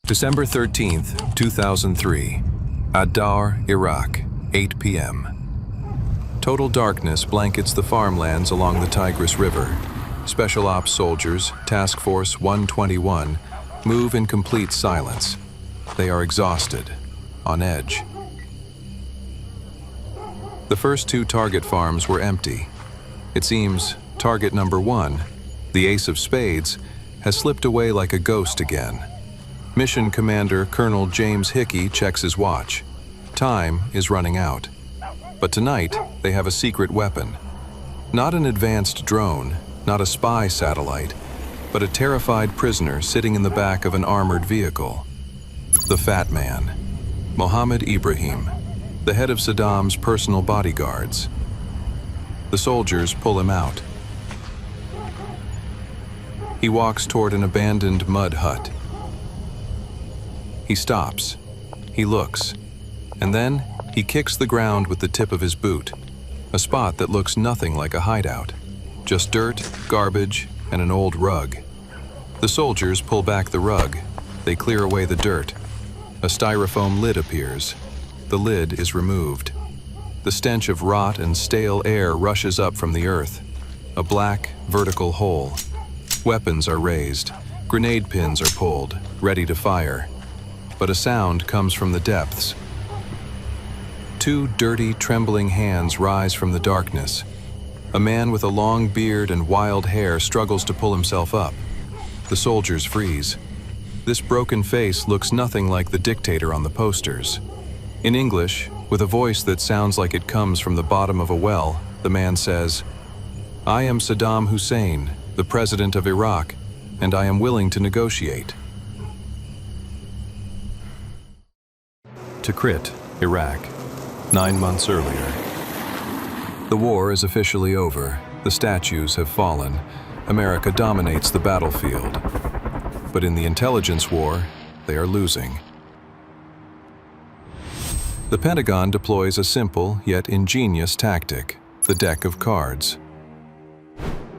December 13th, 2003. Ad-Dawr, Iraq, 8 p.m. Total darkness blankets the farmlands along the Tigris River. Special Ops soldiers, Task Force 121, move in complete silence. They are exhausted, on edge. The first two target farms were empty. It seems target number one, the ace of spades, has slipped away like a ghost again. Mission Commander Colonel James Hickey checks his watch. Time is running out. But tonight, they have a secret weapon. Not an advanced drone, not a spy satellite, but a terrified prisoner sitting in the back of an armored vehicle. The Fat Man, Mohammed Ibrahim, the head of Saddam's personal bodyguards. The soldiers pull him out. He walks toward an abandoned mud hut. He stops. He looks. And then he kicks the ground with the tip of his boot, a spot that looks nothing like a hideout. Just dirt, garbage, and an old rug. The soldiers pull back the rug. They clear away the dirt. A styrofoam lid appears. The lid is removed. The stench of rot and stale air rushes up from the earth. A black, vertical hole. Weapons are raised. Grenade pins are pulled, ready to fire. But a sound comes from the depths. Two dirty, trembling hands rise from the darkness. A man with a long beard and wild hair struggles to pull himself up. The soldiers freeze. This broken face looks nothing like the dictator on the posters. In English, with a voice that sounds like it comes from the bottom of a well, the man says, "I am Saddam Hussein, the president of Iraq, and I am willing to negotiate." Tikrit, Iraq, 9 months earlier. The war is officially over. The statues have fallen. America dominates the battlefield. But in the intelligence war, they are losing. The Pentagon deploys a simple yet ingenious tactic, the deck of cards.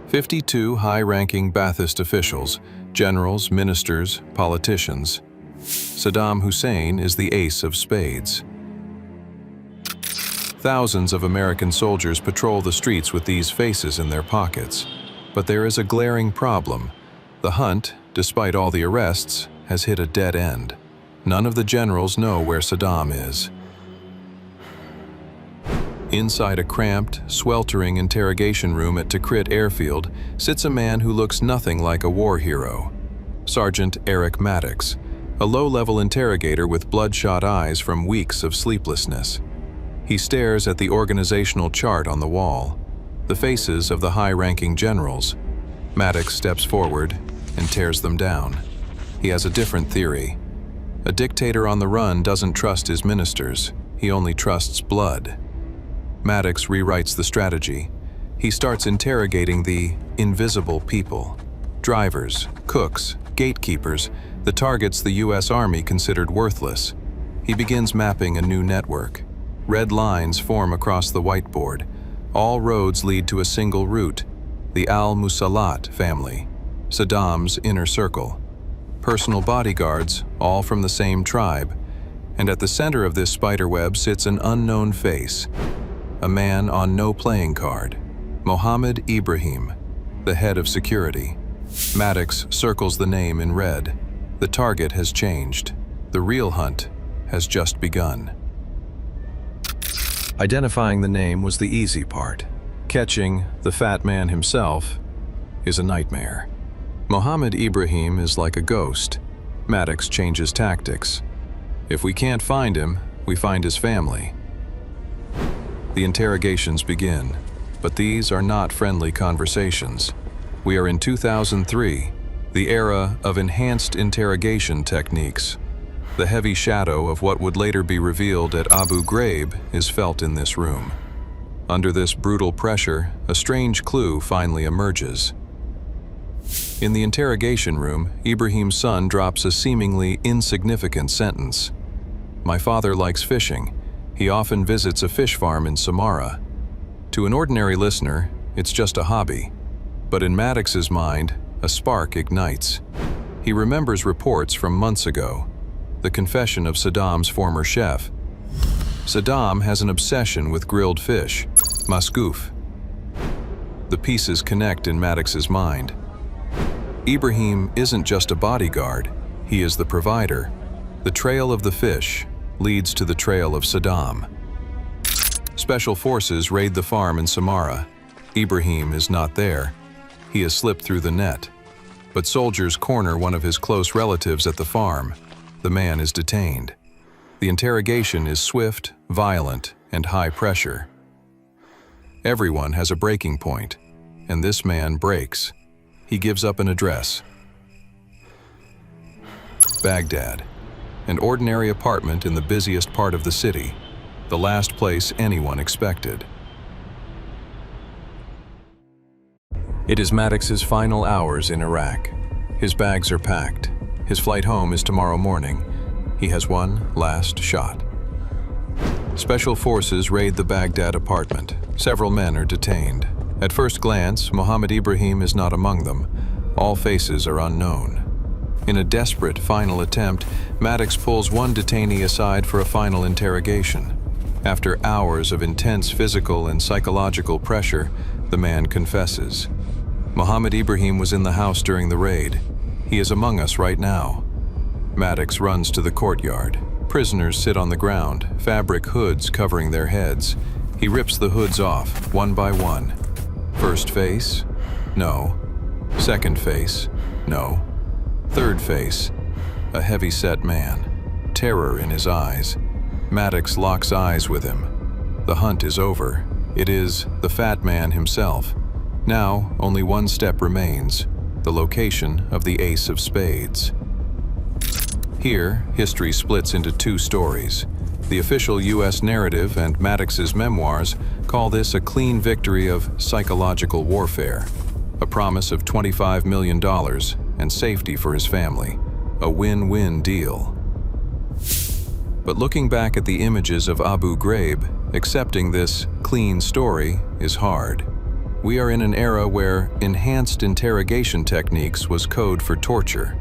52 high-ranking Ba'athist officials, generals, ministers, politicians. Saddam Hussein is the ace of spades. Thousands of American soldiers patrol the streets with these faces in their pockets. But there is a glaring problem. The hunt, despite all the arrests, has hit a dead end. None of the generals know where Saddam is. Inside a cramped, sweltering interrogation room at Tikrit airfield sits a man who looks nothing like a war hero. Sergeant Eric Maddox, a low-level interrogator with bloodshot eyes from weeks of sleeplessness. He stares at the organizational chart on the wall, the faces of the high-ranking generals. Maddox steps forward and tears them down. He has a different theory. A dictator on the run doesn't trust his ministers. He only trusts blood. Maddox rewrites the strategy. He starts interrogating the invisible people. Drivers, cooks, gatekeepers, the targets the U.S. Army considered worthless. He begins mapping a new network. Red lines form across the whiteboard. All roads lead to a single route, the Al-Musalat family, Saddam's inner circle. Personal bodyguards, all from the same tribe. And at the center of this spiderweb sits an unknown face, a man on no playing card, Mohammed Ibrahim, the head of security. Maddox circles the name in red. The target has changed. The real hunt has just begun. Identifying the name was the easy part. Catching the Fat Man himself is a nightmare. Mohammed Ibrahim is like a ghost. Maddox changes tactics. If we can't find him, we find his family. The interrogations begin, but these are not friendly conversations. We are in 2003, the era of enhanced interrogation techniques. The heavy shadow of what would later be revealed at Abu Ghraib is felt in this room. Under this brutal pressure, a strange clue finally emerges. In the interrogation room, Ibrahim's son drops a seemingly insignificant sentence. "My father likes fishing. He often visits a fish farm in Samara." To an ordinary listener, it's just a hobby. But in Maddox's mind, a spark ignites. He remembers reports from months ago. the confession of Saddam's former chef. Saddam has an obsession with grilled fish, Masgouf. The pieces connect in Maddox's mind. Ibrahim isn't just a bodyguard, he is the provider. The trail of the fish leads to the trail of Saddam. Special forces raid the farm in Samarra. Ibrahim is not there. He has slipped through the net. But soldiers corner one of his close relatives at the farm. The man is detained. The interrogation is swift, violent, and high pressure. Everyone has a breaking point, and this man breaks. He gives up an address. Baghdad, an ordinary apartment in the busiest part of the city, the last place anyone expected. It is Maddox's final hours in Iraq. His bags are packed. His flight home is tomorrow morning. He has one last shot. Special forces raid the Baghdad apartment. Several men are detained. At first glance, Mohammed Ibrahim is not among them. All faces are unknown. In a desperate final attempt, Maddox pulls one detainee aside for a final interrogation. After hours of intense physical and psychological pressure, the man confesses. Mohammed Ibrahim was in the house during the raid. He is among us right now. Maddox runs to the courtyard. Prisoners sit on the ground, fabric hoods covering their heads. He rips the hoods off, one by one. First face? No. Second face? No. Third face? A heavy-set man. Terror in his eyes. Maddox locks eyes with him. The hunt is over. It is the fat man himself. Now, only one step remains, the location of the Ace of Spades. Here, history splits into two stories. The official U.S. narrative and Maddox's memoirs call this a clean victory of psychological warfare, a promise of $25 million and safety for his family, a win-win deal. But looking back at the images of Abu Ghraib, accepting this clean story is hard. We are in an era where enhanced interrogation techniques was code for torture.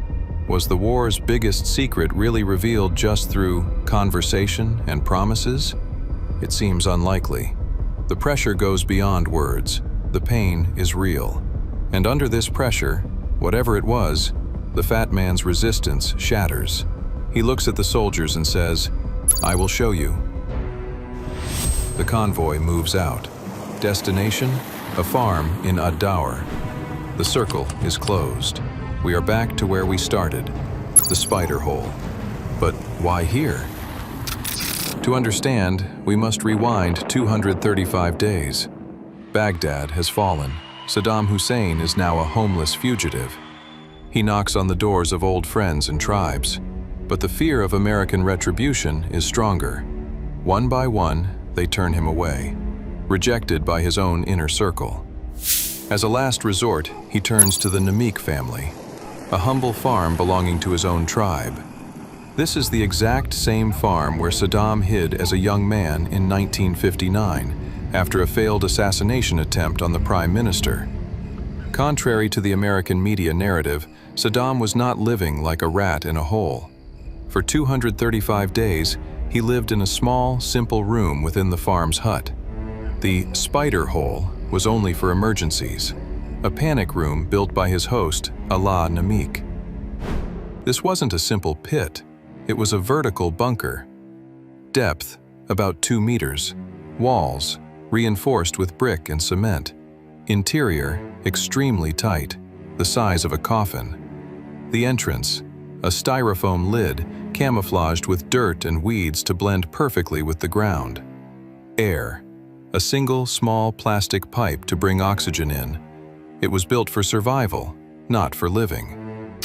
Was the war's biggest secret really revealed just through conversation and promises? It seems unlikely. The pressure goes beyond words. The pain is real. And under this pressure, whatever it was, the fat man's resistance shatters. He looks at the soldiers and says, "I will show you." The convoy moves out. Destination? A farm in Ad-Dawr. The circle is closed. We are back to where we started, the spider hole. But why here? To understand, we must rewind 235 days. Baghdad has fallen. Saddam Hussein is now a homeless fugitive. He knocks on the doors of old friends and tribes. But the fear of American retribution is stronger. One by one, they turn him away, rejected by his own inner circle. As a last resort, he turns to the Namik family, a humble farm belonging to his own tribe. This is the exact same farm where Saddam hid as a young man in 1959 after a failed assassination attempt on the prime minister. Contrary to the American media narrative, Saddam was not living like a rat in a hole. For 235 days, he lived in a small, simple room within the farm's hut. The spider hole was only for emergencies, a panic room built by his host, Allah Namik. This wasn't a simple pit, it was a vertical bunker. Depth, about 2 meters. Walls, reinforced with brick and cement. Interior, extremely tight, the size of a coffin. The entrance, a styrofoam lid camouflaged with dirt and weeds to blend perfectly with the ground. Air, a single small plastic pipe to bring oxygen in. It was built for survival, not for living.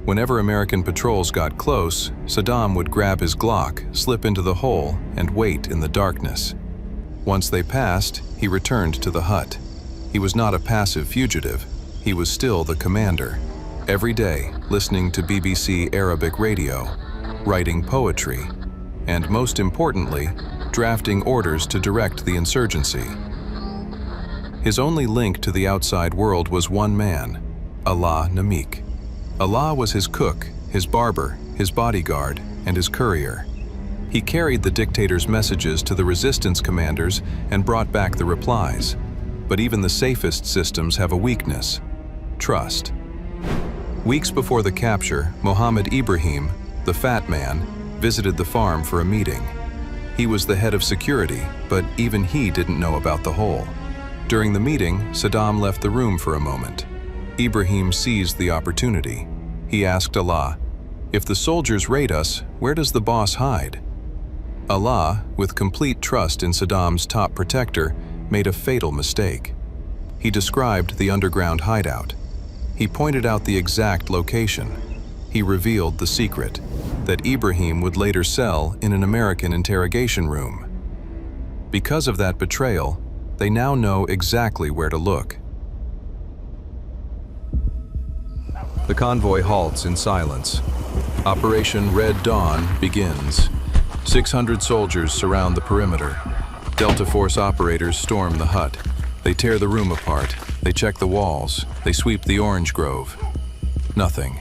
Whenever American patrols got close, Saddam would grab his Glock, slip into the hole, and wait in the darkness. Once they passed, he returned to the hut. He was not a passive fugitive. He was still the commander. Every day, listening to BBC Arabic radio, writing poetry, and most importantly, drafting orders to direct the insurgency. His only link to the outside world was one man, Allah Namik. Allah was his cook, his barber, his bodyguard, and his courier. He carried the dictator's messages to the resistance commanders and brought back the replies. But even the safest systems have a weakness: trust. Weeks before the capture, Mohammed Ibrahim, the fat man, visited the farm for a meeting. He was the head of security, but even he didn't know about the hole. During the meeting, Saddam left the room for a moment. Ibrahim seized the opportunity. He asked Allah, "If the soldiers raid us, where does the boss hide?" Allah, with complete trust in Saddam's top protector, made a fatal mistake. He described the underground hideout. He pointed out the exact location. He revealed the secret that Ibrahim would later sell in an American interrogation room. Because of that betrayal, they now know exactly where to look. The convoy halts in silence. Operation Red Dawn begins. 600 soldiers surround the perimeter. Delta Force operators storm the hut. They tear the room apart. They check the walls. They sweep the orange grove. Nothing.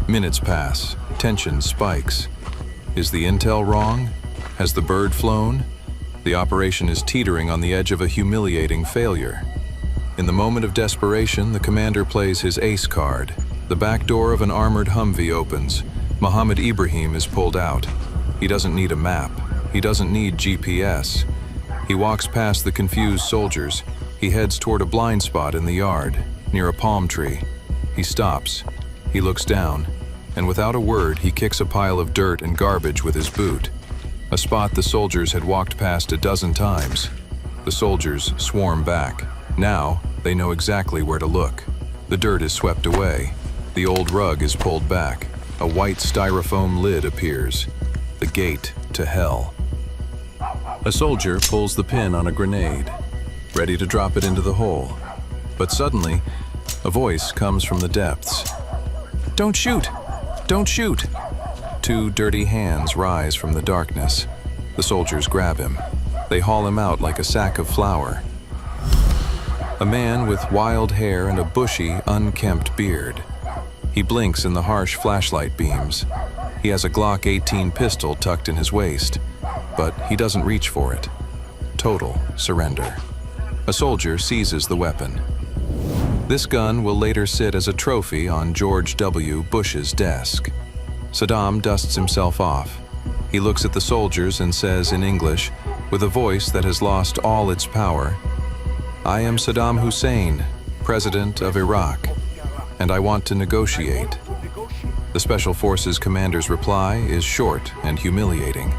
Minutes pass. Tension spikes. Is the intel wrong? Has the bird flown? The operation is teetering on the edge of a humiliating failure. In the moment of desperation, the commander plays his ace card. The back door of an armored Humvee opens. Mohammed Ibrahim is pulled out. He doesn't need a map. He doesn't need GPS. He walks past the confused soldiers. He heads toward a blind spot in the yard, near a palm tree. He stops. He looks down, and without a word, he kicks a pile of dirt and garbage with his boot. A spot the soldiers had walked past a dozen times. The soldiers swarm back. Now, they know exactly where to look. The dirt is swept away. The old rug is pulled back. A white styrofoam lid appears. The gate to hell. A soldier pulls the pin on a grenade, ready to drop it into the hole. But suddenly, a voice comes from the depths. "Don't shoot! Don't shoot!" Two dirty hands rise from the darkness. The soldiers grab him. They haul him out like a sack of flour. A man with wild hair and a bushy, unkempt beard. He blinks in the harsh flashlight beams. He has a Glock 18 pistol tucked in his waist, but he doesn't reach for it. Total surrender. A soldier seizes the weapon. This gun will later sit as a trophy on George W. Bush's desk. Saddam dusts himself off. He looks at the soldiers and says in English, with a voice that has lost all its power, "I am Saddam Hussein, President of Iraq, and I want to negotiate." The Special Forces commander's reply is short and humiliating.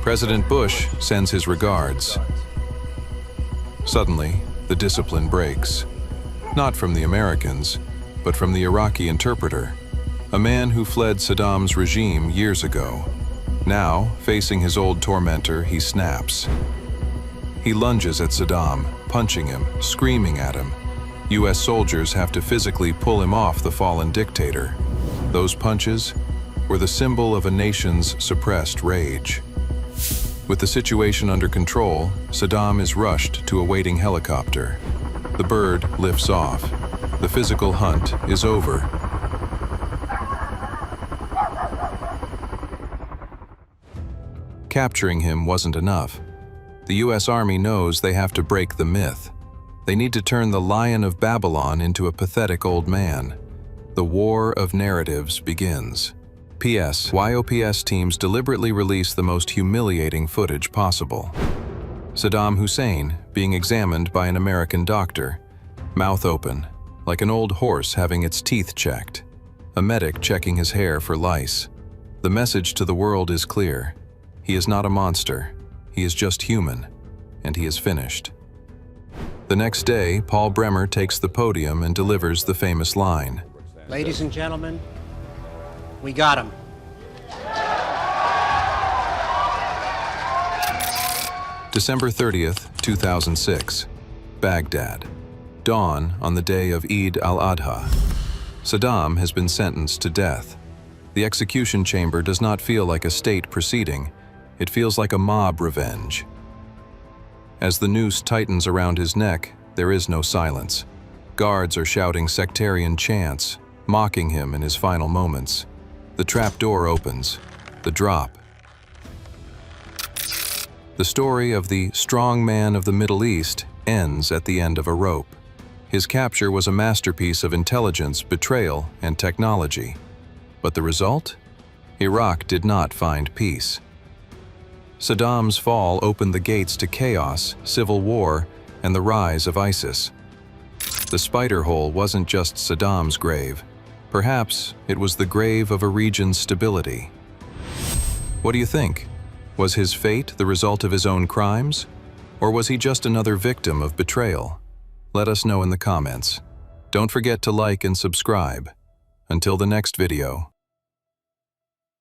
President Bush sends his regards. Suddenly, the discipline breaks. Not from the Americans, but from the Iraqi interpreter, a man who fled Saddam's regime years ago. Now, facing his old tormentor, he snaps. He lunges at Saddam, punching him, screaming at him. U.S. soldiers have to physically pull him off the fallen dictator. Those punches were the symbol of a nation's suppressed rage. With the situation under control, Saddam is rushed to a waiting helicopter. The bird lifts off. The physical hunt is over. Capturing him wasn't enough. The U.S. Army knows they have to break the myth. They need to turn the Lion of Babylon into a pathetic old man. The war of narratives begins. P.S. YOPS teams deliberately release the most humiliating footage possible. Saddam Hussein being examined by an American doctor, mouth open, like an old horse having its teeth checked. A medic checking his hair for lice. The message to the world is clear. He is not a monster. He is just human, and he is finished. The next day, Paul Bremer takes the podium and delivers the famous line. "Ladies and gentlemen, we got him." December 30th, 2006, Baghdad. Dawn on the day of Eid al-Adha. Saddam has been sentenced to death. The execution chamber does not feel like a state proceeding. It feels like a mob revenge. As the noose tightens around his neck, there is no silence. Guards are shouting sectarian chants, mocking him in his final moments. The trap door opens. The drop. The story of the strong man of the Middle East ends at the end of a rope. His capture was a masterpiece of intelligence, betrayal, and technology. But the result? Iraq did not find peace. Saddam's fall opened the gates to chaos, civil war, and the rise of ISIS. The spider hole wasn't just Saddam's grave. Perhaps it was the grave of a region's stability. What do you think? Was his fate the result of his own crimes? Or was he just another victim of betrayal? Let us know in the comments. Don't forget to like and subscribe. Until the next video.